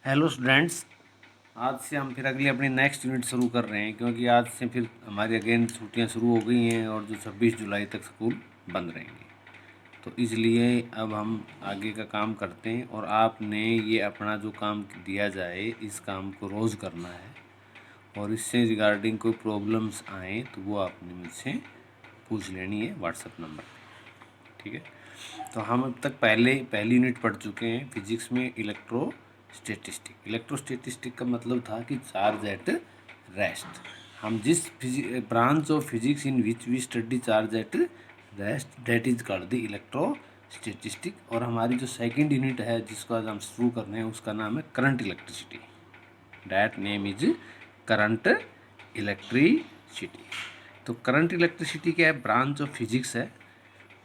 Hello students. आज से हम फिर अगली अपनी नेक्स्ट यूनिट शुरू कर रहे हैं, क्योंकि आज से फिर हमारी अगेन छुट्टियां शुरू हो गई हैं और जो 26 जुलाई तक स्कूल बंद रहेंगे। तो इसलिए अब हम आगे का काम करते हैं और आपने ये अपना जो काम दिया जाए इस काम को रोज़ करना है, और इससे रिगार्डिंग कोई प्रॉब्लम्स आए तो वो आपने मुझसे पूछ लेनी है व्हाट्सएप नंबर पे। ठीक है। तो हम अब तक पहली यूनिट पढ़ चुके हैं फिजिक्स में इलेक्ट्रोस्टैटिस्टिक। इलेक्ट्रोस्टैटिस्टिक का मतलब था कि चार्ज एट रेस्ट। हम जिस branch of physics in which we study charge at rest that is called the electrostatistic. और हमारी जो सेकंड यूनिट है जिसको आज हम शुरू कर रहे हैं उसका नाम है current electricity. That name is current electricity. तो करंट इलेक्ट्रिसिटी क्या है? ब्रांच ऑफ फिजिक्स है।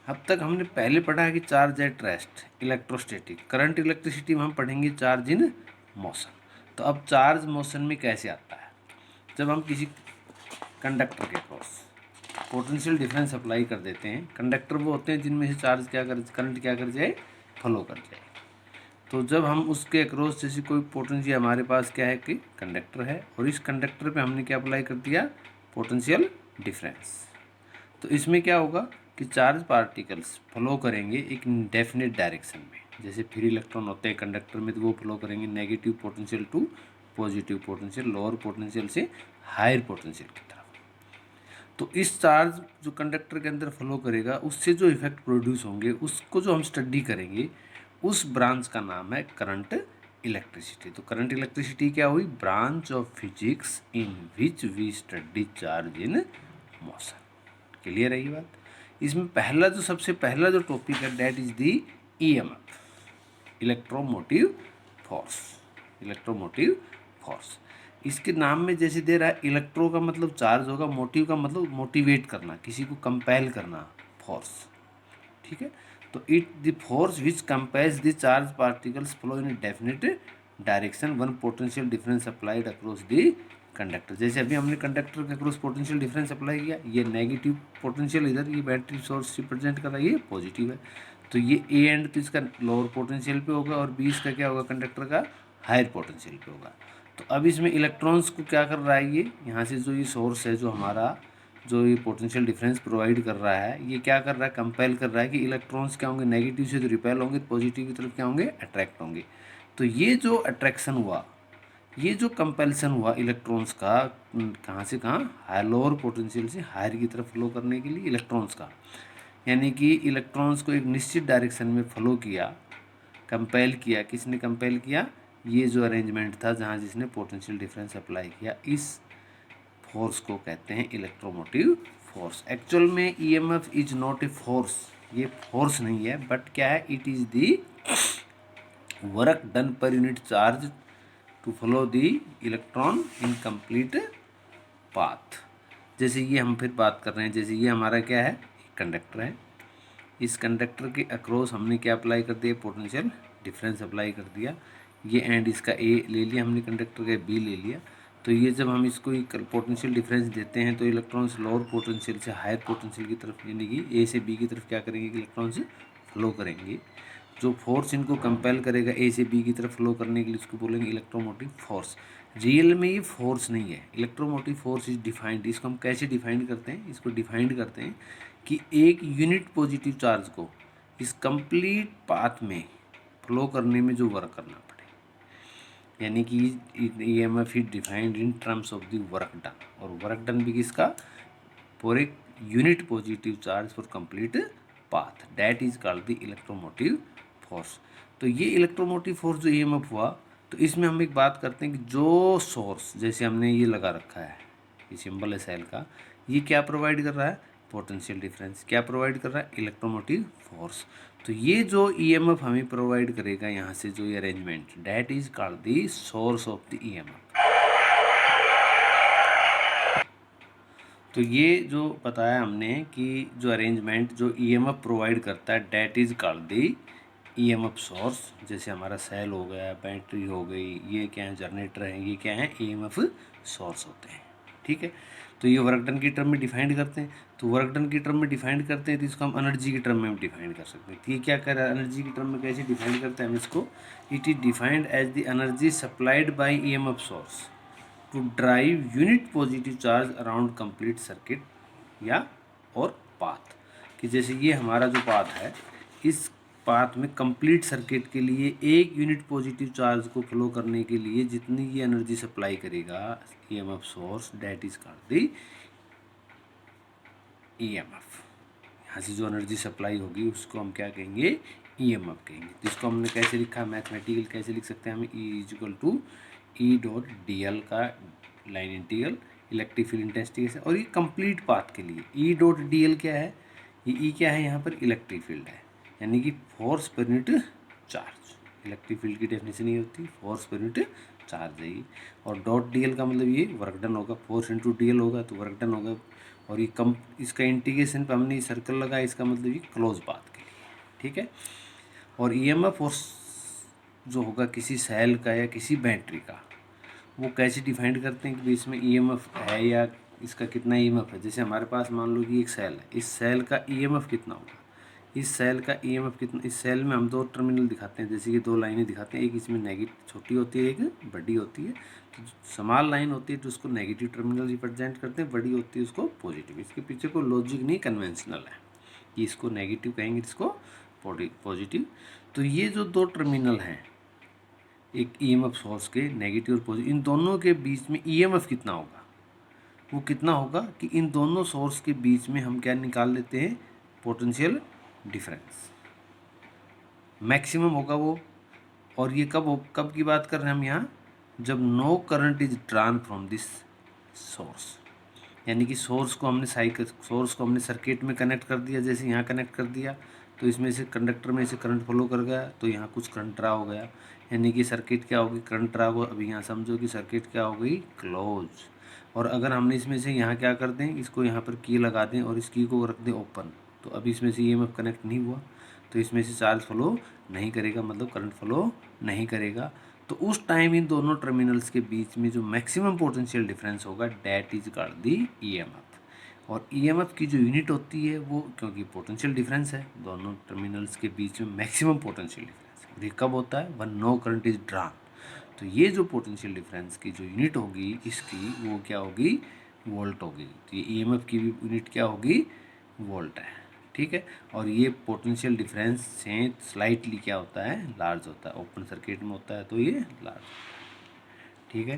अब तक हमने पहले पढ़ा है कि charge at rest electrostatic. Current electricity में हम पढ़ेंगे चार्ज इन मोशन। तो अब चार्ज मोशन में कैसे आता है? जब हम किसी कंडक्टर के क्रॉस पोटेंशियल डिफरेंस अप्लाई कर देते हैं। कंडक्टर वो होते हैं जिनमें से चार्ज करंट क्या कर जाए, फ्लो कर जाए। तो जब हम उसके अक्रॉस जैसे कोई पोटेंशियल हमारे पास क्या है कि कंडक्टर है, और इस कंडक्टर पे हमने क्या अप्लाई कर दिया, पोटेंशियल डिफरेंस। तो इसमें क्या होगा कि चार्ज पार्टिकल्स फ्लो करेंगे एक डेफिनेट डायरेक्शन में। जैसे फ्री इलेक्ट्रॉन होते हैं कंडक्टर में तो वो फ्लो करेंगे negative potential to positive potential, lower potential से हायर पोटेंशियल की तरफ। तो इस चार्ज जो कंडक्टर के अंदर फ्लो करेगा उससे जो इफेक्ट प्रोड्यूस होंगे उसको जो हम स्टडी करेंगे उस ब्रांच का नाम है करंट इलेक्ट्रिसिटी। तो करंट इलेक्ट्रिसिटी क्या हुई? Branch of physics in which we study charge in motion. Clear है ये बात? इसमें सबसे पहला जो टॉपिक है that is the EMF, electromotive force. Electromotive force इसके नाम में जैसे दे रहा है, इलेक्ट्रो का मतलब चार्ज होगा, मोटिव का मतलब मोटिवेट करना, किसी को कंपेल करना, फोर्स। ठीक है। तो it the force which compels the charge particles flow in definite direction one potential difference applied across the conductor. जैसे अभी हमने कंडक्टर के अक्रॉस पोटेंशियल डिफरेंस अप्लाई किया, ये नेगेटिव पोटेंशियल इधर ये बैटरी सोर्स रिप्रेजेंट कर रहा है, ये पॉजिटिव है। तो ये ए एंड तो इसका लोअर पोटेंशियल पे होगा और बी इसका क्या होगा, कंडक्टर का हायर पोटेंशियल पे होगा। तो अब इसमें इलेक्ट्रॉन्स को क्या कर रहा है, ये यहाँ से जो ये सोर्स है जो हमारा जो ये पोटेंशियल डिफरेंस प्रोवाइड कर रहा है, ये क्या कर रहा है, कंपेल कर रहा है कि इलेक्ट्रॉन्स क्या होंगे, नेगेटिव से तो रिपेल होंगे, पॉजिटिव की तरफ क्या होंगे, अट्रैक्ट होंगे। तो ये जो अट्रैक्शन हुआ, ये जो कंपेल्सन हुआ इलेक्ट्रॉन्स का, कहाँ से कहाँ, लोअर पोटेंशियल से हायर की तरफ फ्लो करने के लिए इलेक्ट्रॉन्स का, यानी कि इलेक्ट्रॉन्स को एक निश्चित डायरेक्शन में फ्लो किया, कंपेल किया। किसने कंपेल किया? ये जो अरेंजमेंट था जहाँ जिसने पोटेंशियल डिफरेंस अप्लाई किया, इस फोर्स को कहते हैं इलेक्ट्रोमोटिव फोर्स। एक्चुअल में EMF is not a force, ये फोर्स नहीं है, बट क्या है, it is the work done per unit charge to flow the electron in complete path. जैसे ये हम फिर बात कर रहे हैं, जैसे ये हमारा क्या है, कंडक्टर है। इस कंडक्टर के अक्रॉस हमने क्या अप्लाई कर दिया, पोटेंशियल डिफरेंस अप्लाई कर दिया। ये एंड इसका ए ले लिया हमने, कंडक्टर का बी ले लिया। तो ये जब हम इसको पोटेंशियल डिफरेंस देते हैं तो इलेक्ट्रॉन्स लोअर पोटेंशियल से हायर पोटेंशियल की तरफ, यानी कि ए से बी की तरफ क्या करेंगे कि इलेक्ट्रॉन्स फ्लो करेंगे। जो फोर्स इनको कंपेल करेगा ए से बी की तरफ फ्लो करने के लिए उसको बोलेंगे इलेक्ट्रोमोटिव फोर्स। रियल में ये फोर्स नहीं है। इलेक्ट्रोमोटिव फोर्स इज डिफाइंड, इसको हम कैसे डिफाइंड करते हैं, इसको डिफाइंड करते हैं कि एक यूनिट पॉजिटिव चार्ज को इस कंप्लीट पाथ में फ्लो करने में जो वर्क करना पड़े, यानी कि EMF is defined in terms of the work done. और वर्क डन भी किसका, फॉर एक unit positive charge for complete path, that is called the electromotive force. तो ये इलेक्ट्रोमोटिव फोर्स जो ईएमएफ हुआ, तो इसमें हम एक बात करते हैं कि जो सोर्स, जैसे हमने ये लगा रखा है, ये सिंबल है सेल का, ये क्या प्रोवाइड कर रहा है, पोटेंशियल डिफरेंस। क्या प्रोवाइड कर रहा है, इलेक्ट्रोमोटिव फोर्स। तो ये जो ईएमएफ हमें प्रोवाइड करेगा यहाँ से जो ये arrangement, that is called the source of the EMF. तो ये जो बताया हमने कि जो अरेंजमेंट जो ईएमएफ प्रोवाइड करता है that is called the EMF source. जैसे हमारा सेल हो गया, बैटरी हो गई, ये क्या है, जनरेटर है, ये क्या है, ईएमएफ सोर्स होते हैं। ठीक है। तो ये वर्क डन की टर्म में डिफाइंड करते हैं, तो वर्क डन की टर्म में डिफाइंड करते हैं तो इसको हम एनर्जी की टर्म में डिफाइंड कर सकते हैं। तो ये क्या कर रहा है, एनर्जी की टर्म में कैसे डिफाइंड करते हैं हम इसको, it is defined as the energy supplied by EMF source to drive unit positive charge around complete circuit या और पाथ। कि जैसे ये हमारा जो पाथ है, इस पाथ में कंप्लीट सर्किट के लिए एक यूनिट पॉजिटिव चार्ज को फ्लो करने के लिए जितनी ये एनर्जी सप्लाई करेगा EMF source, that is called the EMF. यहाँ से जो एनर्जी सप्लाई होगी उसको हम क्या कहेंगे, ईएमएफ कहेंगे। जिसको हमने कैसे लिखा है, मैथमेटिकल कैसे लिख सकते हैं हम, E is equal to E dot D L का line integral electric field intensity से। और ये कंप्लीट पाथ के लिए ई डॉट डी एल क्या है, ये ई क्या है यहाँ पर, इलेक्ट्रिक फील्ड है, यानी कि फोर्स पर यूनिट चार्ज। इलेक्ट्रिक फील्ड की डेफिनेशन ये होती है, फोर्स पर यूनिट चार्ज है ये। और डॉट डी एल का मतलब ये वर्क डन होगा, फोर्स इंटू डी एल होगा तो वर्क डन होगा। और ये इसका इंटीग्रेशन पर हमने सर्कल लगाया, इसका मतलब ये क्लोज पाथ के लिए, ठीक है। और ईएमएफ फोर्स जो होगा किसी सेल का या किसी बैटरी का, वो कैसे डिफाइंड करते हैं कि इसमें ईएमएफ है या इसका कितना ईएमएफ है। जैसे हमारे पास मान लो कि एक सेल है, इस सेल का ईएमएफ कितना होगा, इस सेल का ईएमएफ कितना। इस सेल में हम दो टर्मिनल दिखाते हैं, जैसे कि दो लाइनें दिखाते हैं, एक इसमें नेगेटिव छोटी होती है, एक बड़ी होती है। तो स्मॉल लाइन होती है तो उसको नेगेटिव टर्मिनल रिप्रेजेंट करते हैं, बड़ी होती है उसको पॉजिटिव। इसके पीछे कोई लॉजिक नहीं, कन्वेंशनल है कि इसको नेगेटिव कहेंगे, इसको पॉजिटिव। तो ये जो दो टर्मिनल हैं एक ईएमएफ सोर्स के, नेगेटिव और पॉजिटिव, इन दोनों के बीच में ईएमएफ कितना होगा, वो कितना होगा कि इन दोनों सोर्स के बीच में हम क्या निकाल लेते हैं, पोटेंशियल डिफरेंस मैक्सिमम होगा वो। और ये कब की बात कर रहे हैं हम यहाँ, जब no current is drawn from this source, यानी कि सोर्स को हमने सर्किट में कनेक्ट कर दिया, जैसे यहाँ कनेक्ट कर दिया तो इसमें से कंडक्टर में से करंट फ्लो कर गया, तो यहाँ कुछ करंट ड्रा हो गया, यानी कि सर्किट क्या होगी, करंट ड्रा हो। अभी यहाँ समझो कि सर्किट क्या हो गई, क्लोज। और अगर हमने इसमें से यहाँ क्या कर दें, इसको यहाँ पर की लगा दें और इस की को रख दें ओपन, तो अभी इसमें से ईएमएफ कनेक्ट नहीं हुआ, तो इसमें से चार्ज फ्लो नहीं करेगा, मतलब करंट फ्लो नहीं करेगा। तो उस टाइम इन दोनों टर्मिनल्स के बीच में जो मैक्सिमम पोटेंशियल डिफरेंस होगा, that is called the EMF. और ईएमएफ की जो यूनिट होती है वो, क्योंकि पोटेंशियल डिफरेंस है दोनों टर्मिनल्स के बीच में, मैक्सिमम पोटेंशियल डिफरेंस, और ये कब होता है, when no current is drawn. तो ये जो पोटेंशियल डिफरेंस की जो यूनिट होगी इसकी, वो क्या होगी, वोल्ट होगी। तो ये ईएमएफ की भी यूनिट क्या होगी, वोल्ट है, ठीक है। और ये पोटेंशियल डिफरेंस से स्लाइटली क्या होता है, लार्ज होता है, ओपन सर्किट में होता है तो ये लार्ज, ठीक है।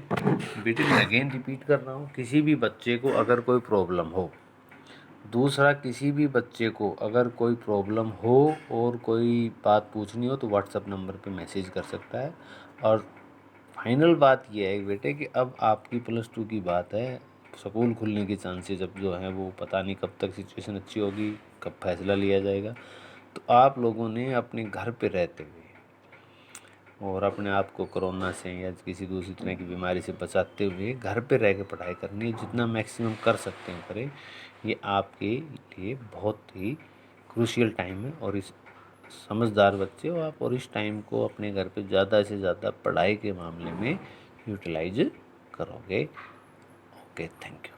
बेटे मैं अगेन रिपीट कर रहा हूँ, किसी भी बच्चे को अगर कोई प्रॉब्लम हो, दूसरा किसी भी बच्चे को अगर कोई प्रॉब्लम हो और कोई बात पूछनी हो तो व्हाट्सएप नंबर पे मैसेज कर सकता है। और फाइनल बात यह है बेटे कि अब आपकी +2 की बात है, स्कूल खुलने के चांसेस अब जो हैं वो पता नहीं कब तक सिचुएशन अच्छी होगी, कब फैसला लिया जाएगा। तो आप लोगों ने अपने घर पे रहते हुए और अपने आप को कोरोना से या किसी दूसरी तरह की बीमारी से बचाते हुए घर पे रह के पढ़ाई करनी है, जितना मैक्सिमम कर सकते हैं करें। ये आपके लिए बहुत ही क्रूशियल टाइम है और इस समझदार बच्चे हो आप, और इस टाइम को अपने घर पे ज़्यादा से ज़्यादा पढ़ाई के मामले में यूटिलाइज करोगे। Okay, thank you.